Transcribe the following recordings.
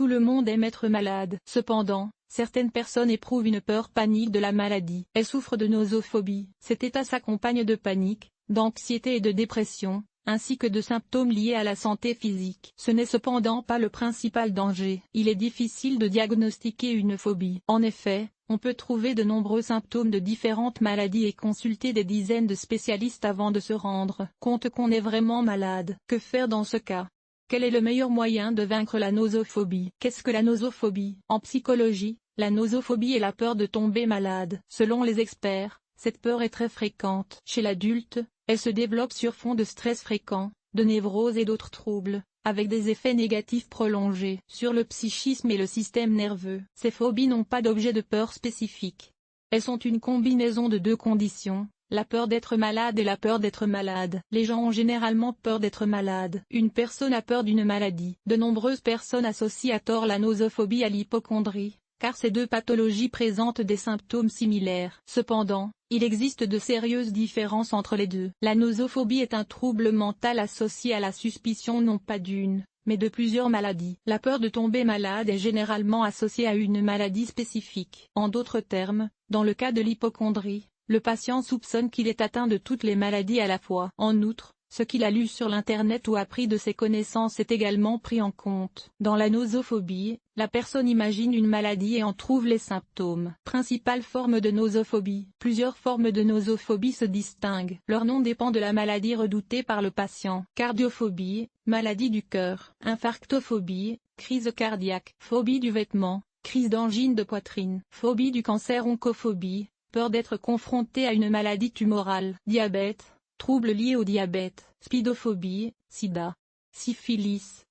Tout le monde aime être malade. Cependant, certaines personnes éprouvent une peur panique de la maladie. Elles souffrent de nosophobie. Cet état s'accompagne de panique, d'anxiété et de dépression, ainsi que de symptômes liés à la santé physique. Ce n'est cependant pas le principal danger. Il est difficile de diagnostiquer une phobie. En effet, on peut trouver de nombreux symptômes de différentes maladies et consulter des dizaines de spécialistes avant de se rendre compte qu'on est vraiment malade. Que faire dans ce cas? Quel est le meilleur moyen de vaincre la nosophobie? Qu'est-ce que la nosophobie? En psychologie, la nosophobie est la peur de tomber malade. Selon les experts, cette peur est très fréquente. Chez l'adulte, elle se développe sur fond de stress fréquent, de névrose et d'autres troubles, avec des effets négatifs prolongés sur le psychisme et le système nerveux. Ces phobies n'ont pas d'objet de peur spécifique. Elles sont une combinaison de deux conditions, la peur d'être malade et la peur d'être malade. Les gens ont généralement peur d'être malades. Une personne a peur d'une maladie. De nombreuses personnes associent à tort la nosophobie à l'hypocondrie, car ces deux pathologies présentent des symptômes similaires. Cependant, il existe de sérieuses différences entre les deux. La nosophobie est un trouble mental associé à la suspicion non pas d'une, mais de plusieurs maladies. La peur de tomber malade est généralement associée à une maladie spécifique. En d'autres termes, dans le cas de l'hypocondrie, le patient soupçonne qu'il est atteint de toutes les maladies à la fois. En outre, ce qu'il a lu sur l'Internet ou appris de ses connaissances est également pris en compte. Dans la nosophobie, la personne imagine une maladie et en trouve les symptômes. Principale forme de nosophobie. Plusieurs formes de nosophobie se distinguent. Leur nom dépend de la maladie redoutée par le patient. Cardiophobie, maladie du cœur. Infarctophobie, crise cardiaque. Phobie du vêtement, crise d'angine de poitrine. Phobie du cancer. Oncophobie, peur d'être confronté à une maladie tumorale. Diabète, troubles liés au diabète. Spidophobie, sida. Syphilis,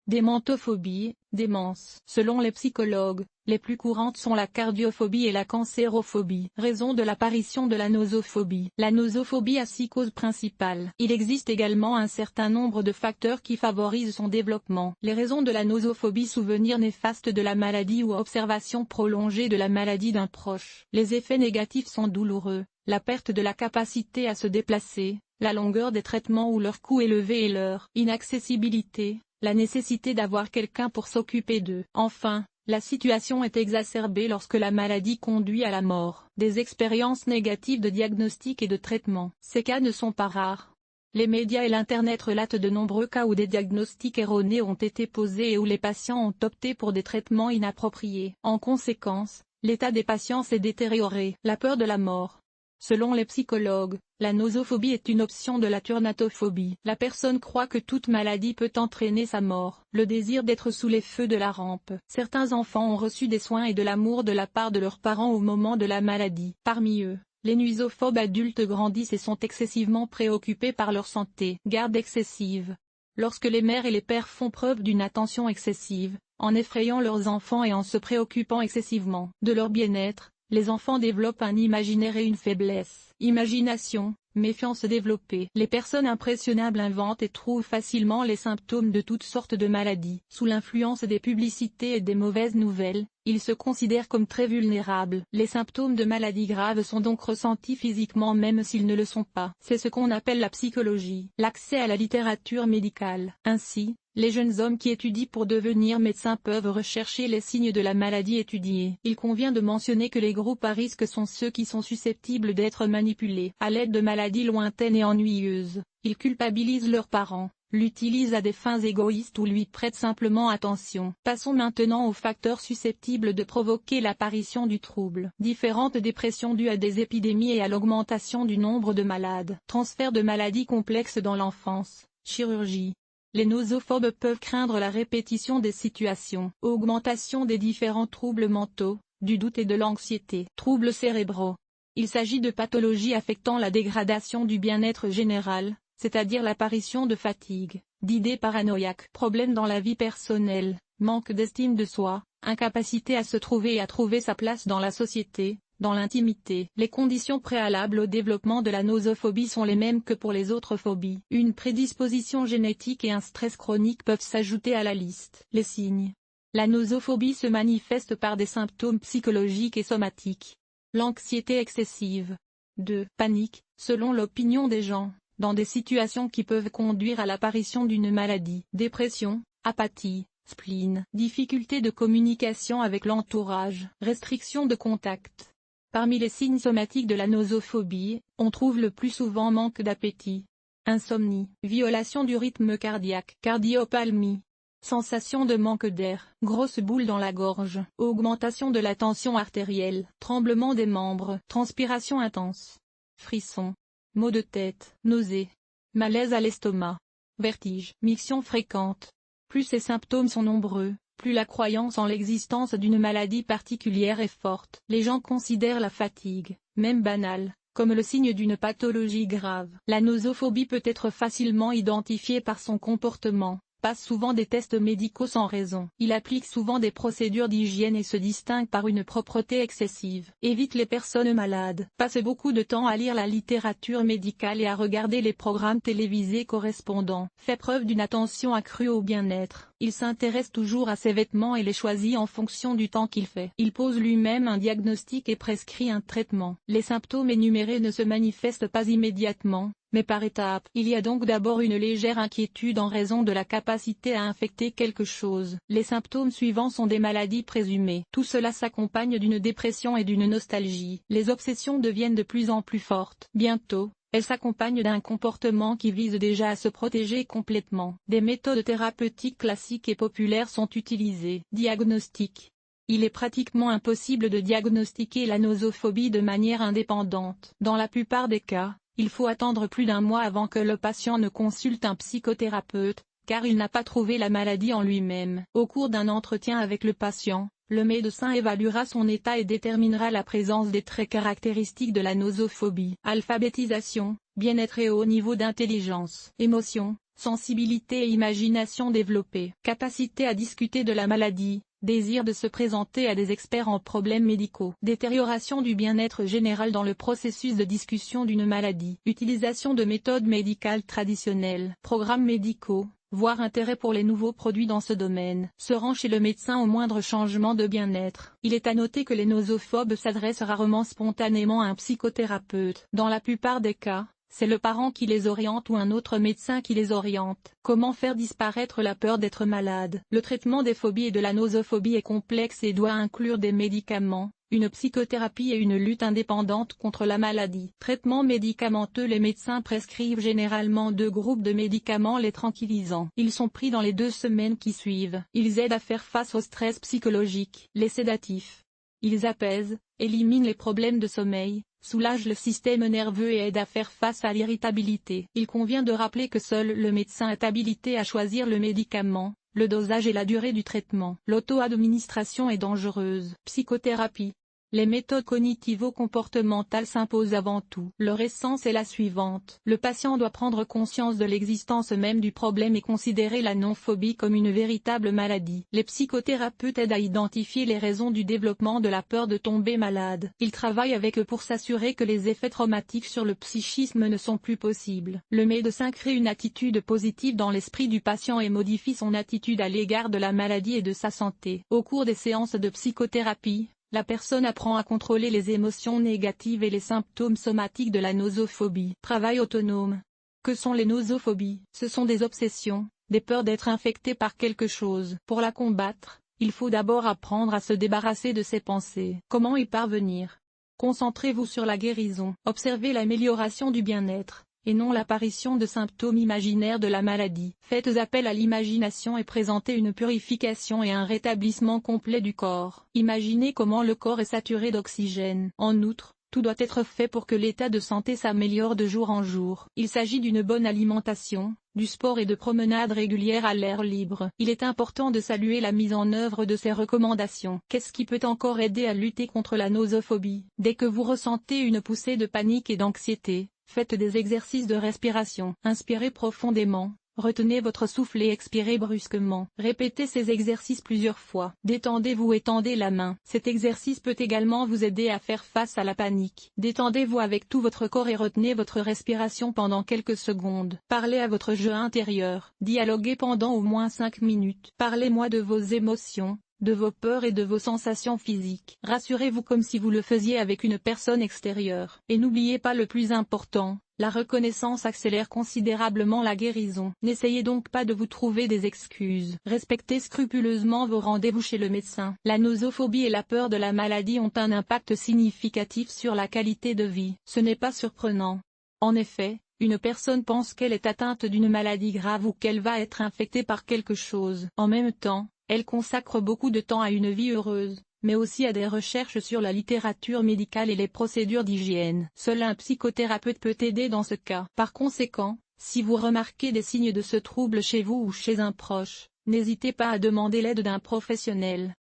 Démentophobie, démence. Selon les psychologues, les plus courantes sont la cardiophobie et la cancérophobie. Raison de l'apparition de la nosophobie. La nosophobie a 6 causes principales. Il existe également un certain nombre de facteurs qui favorisent son développement. Les raisons de la nosophobie: souvenir néfaste de la maladie ou observation prolongée de la maladie d'un proche. Les effets négatifs sont douloureux, la perte de la capacité à se déplacer, la longueur des traitements ou leur coût élevé et leur inaccessibilité, la nécessité d'avoir quelqu'un pour s'occuper d'eux. Enfin, la situation est exacerbée lorsque la maladie conduit à la mort. Des expériences négatives de diagnostic et de traitement. Ces cas ne sont pas rares. Les médias et l'Internet relatent de nombreux cas où des diagnostics erronés ont été posés et où les patients ont opté pour des traitements inappropriés. En conséquence, l'état des patients s'est détérioré. La peur de la mort. Selon les psychologues, la nosophobie est une option de la turnatophobie. La personne croit que toute maladie peut entraîner sa mort. Le désir d'être sous les feux de la rampe. Certains enfants ont reçu des soins et de l'amour de la part de leurs parents au moment de la maladie. Parmi eux, les nuisophobes adultes grandissent et sont excessivement préoccupés par leur santé. Garde excessive. Lorsque les mères et les pères font preuve d'une attention excessive, en effrayant leurs enfants et en se préoccupant excessivement de leur bien-être, les enfants développent un imaginaire et une faiblesse. Imagination, méfiance développée. Les personnes impressionnables inventent et trouvent facilement les symptômes de toutes sortes de maladies. Sous l'influence des publicités et des mauvaises nouvelles, ils se considèrent comme très vulnérables. Les symptômes de maladies graves sont donc ressentis physiquement même s'ils ne le sont pas. C'est ce qu'on appelle la psychologie. L'accès à la littérature médicale. Ainsi, les jeunes hommes qui étudient pour devenir médecins peuvent rechercher les signes de la maladie étudiée. Il convient de mentionner que les groupes à risque sont ceux qui sont susceptibles d'être manipulés à l'aide de maladies lointaines et ennuyeuses. Ils culpabilisent leurs parents, l'utilisent à des fins égoïstes ou lui prêtent simplement attention. Passons maintenant aux facteurs susceptibles de provoquer l'apparition du trouble. Différentes dépressions dues à des épidémies et à l'augmentation du nombre de malades. Transfert de maladies complexes dans l'enfance. Chirurgie. Les nosophobes peuvent craindre la répétition des situations. Augmentation des différents troubles mentaux, du doute et de l'anxiété. Troubles cérébraux. Il s'agit de pathologies affectant la dégradation du bien-être général, c'est-à-dire l'apparition de fatigue, d'idées paranoïaques. Problèmes dans la vie personnelle, manque d'estime de soi, incapacité à se trouver et à trouver sa place dans la société, dans l'intimité. Les conditions préalables au développement de la nosophobie sont les mêmes que pour les autres phobies. Une prédisposition génétique et un stress chronique peuvent s'ajouter à la liste. Les signes. La nosophobie se manifeste par des symptômes psychologiques et somatiques. L'anxiété excessive. 2. Panique, selon l'opinion des gens, dans des situations qui peuvent conduire à l'apparition d'une maladie. Dépression, apathie, spleen, difficulté de communication avec l'entourage, restriction de contact. Parmi les signes somatiques de la nosophobie, on trouve le plus souvent manque d'appétit, insomnie, violation du rythme cardiaque, cardiopalmie, sensation de manque d'air, grosse boule dans la gorge, augmentation de la tension artérielle, tremblement des membres, transpiration intense, frissons, maux de tête, nausées, malaise à l'estomac, vertige, miction fréquente. Plus ces symptômes sont nombreux, plus la croyance en l'existence d'une maladie particulière est forte. Les gens considèrent la fatigue, même banale, comme le signe d'une pathologie grave. La nosophobie peut être facilement identifiée par son comportement, passe souvent des tests médicaux sans raison. Il applique souvent des procédures d'hygiène et se distingue par une propreté excessive. Évite les personnes malades. Passe beaucoup de temps à lire la littérature médicale et à regarder les programmes télévisés correspondants. Fait preuve d'une attention accrue au bien-être. Il s'intéresse toujours à ses vêtements et les choisit en fonction du temps qu'il fait. Il pose lui-même un diagnostic et prescrit un traitement. Les symptômes énumérés ne se manifestent pas immédiatement, mais par étapes. Il y a donc d'abord une légère inquiétude en raison de la capacité à infecter quelque chose. Les symptômes suivants sont des maladies présumées. Tout cela s'accompagne d'une dépression et d'une nostalgie. Les obsessions deviennent de plus en plus fortes. Bientôt, elles s'accompagnent d'un comportement qui vise déjà à se protéger complètement. Des méthodes thérapeutiques classiques et populaires sont utilisées. Diagnostic. Il est pratiquement impossible de diagnostiquer la nosophobie de manière indépendante. Dans la plupart des cas, il faut attendre plus d'un mois avant que le patient ne consulte un psychothérapeute, car il n'a pas trouvé la maladie en lui-même. Au cours d'un entretien avec le patient, le médecin évaluera son état et déterminera la présence des traits caractéristiques de la nosophobie. Alphabétisation, bien-être et haut niveau d'intelligence. Émotion, sensibilité et imagination développée. Capacité à discuter de la maladie. Désir de se présenter à des experts en problèmes médicaux. Détérioration du bien-être général dans le processus de discussion d'une maladie. Utilisation de méthodes médicales traditionnelles. Programmes médicaux, voire intérêt pour les nouveaux produits dans ce domaine. Se rend chez le médecin au moindre changement de bien-être. Il est à noter que les nosophobes s'adressent rarement spontanément à un psychothérapeute. Dans la plupart des cas, c'est le parent qui les oriente ou un autre médecin qui les oriente. Comment faire disparaître la peur d'être malade? Le traitement des phobies et de la nosophobie est complexe et doit inclure des médicaments, une psychothérapie et une lutte indépendante contre la maladie. Traitement médicamenteux. Les médecins prescrivent généralement 2 groupes de médicaments les tranquillisants. Ils sont pris dans les 2 semaines qui suivent. Ils aident à faire face au stress psychologique. Les sédatifs. Ils apaisent, éliminent les problèmes de sommeil, soulagent le système nerveux et aident à faire face à l'irritabilité. Il convient de rappeler que seul le médecin est habilité à choisir le médicament, le dosage et la durée du traitement. L'auto-administration est dangereuse. Psychothérapie. Les méthodes cognitivo-comportementales s'imposent avant tout. Leur essence est la suivante. Le patient doit prendre conscience de l'existence même du problème et considérer la non-phobie comme une véritable maladie. Les psychothérapeutes aident à identifier les raisons du développement de la peur de tomber malade. Ils travaillent avec eux pour s'assurer que les effets traumatiques sur le psychisme ne sont plus possibles. Le médecin crée une attitude positive dans l'esprit du patient et modifie son attitude à l'égard de la maladie et de sa santé. Au cours des séances de psychothérapie, la personne apprend à contrôler les émotions négatives et les symptômes somatiques de la nosophobie. Travail autonome. Que sont les nosophobies? Ce sont des obsessions, des peurs d'être infecté par quelque chose. Pour la combattre, il faut d'abord apprendre à se débarrasser de ces pensées. Comment y parvenir? Concentrez-vous sur la guérison. Observez l'amélioration du bien-être, et non l'apparition de symptômes imaginaires de la maladie. Faites appel à l'imagination et présentez une purification et un rétablissement complet du corps. Imaginez comment le corps est saturé d'oxygène. En outre, tout doit être fait pour que l'état de santé s'améliore de jour en jour. Il s'agit d'une bonne alimentation, du sport et de promenades régulières à l'air libre. Il est important de saluer la mise en œuvre de ces recommandations. Qu'est-ce qui peut encore aider à lutter contre la nosophobie? Dès que vous ressentez une poussée de panique et d'anxiété, faites des exercices de respiration. Inspirez profondément, retenez votre souffle et expirez brusquement. Répétez ces exercices plusieurs fois. Détendez-vous et tendez la main. Cet exercice peut également vous aider à faire face à la panique. Détendez-vous avec tout votre corps et retenez votre respiration pendant quelques secondes. Parlez à votre jeu intérieur. Dialoguez pendant au moins 5 minutes. Parlez-moi de vos émotions, de vos peurs et de vos sensations physiques. Rassurez-vous comme si vous le faisiez avec une personne extérieure. Et n'oubliez pas le plus important, la reconnaissance accélère considérablement la guérison. N'essayez donc pas de vous trouver des excuses. Respectez scrupuleusement vos rendez-vous chez le médecin. La nosophobie et la peur de la maladie ont un impact significatif sur la qualité de vie. Ce n'est pas surprenant. En effet, une personne pense qu'elle est atteinte d'une maladie grave ou qu'elle va être infectée par quelque chose. En même temps, elle consacre beaucoup de temps à une vie heureuse, mais aussi à des recherches sur la littérature médicale et les procédures d'hygiène. Seul un psychothérapeute peut aider dans ce cas. Par conséquent, si vous remarquez des signes de ce trouble chez vous ou chez un proche, n'hésitez pas à demander l'aide d'un professionnel.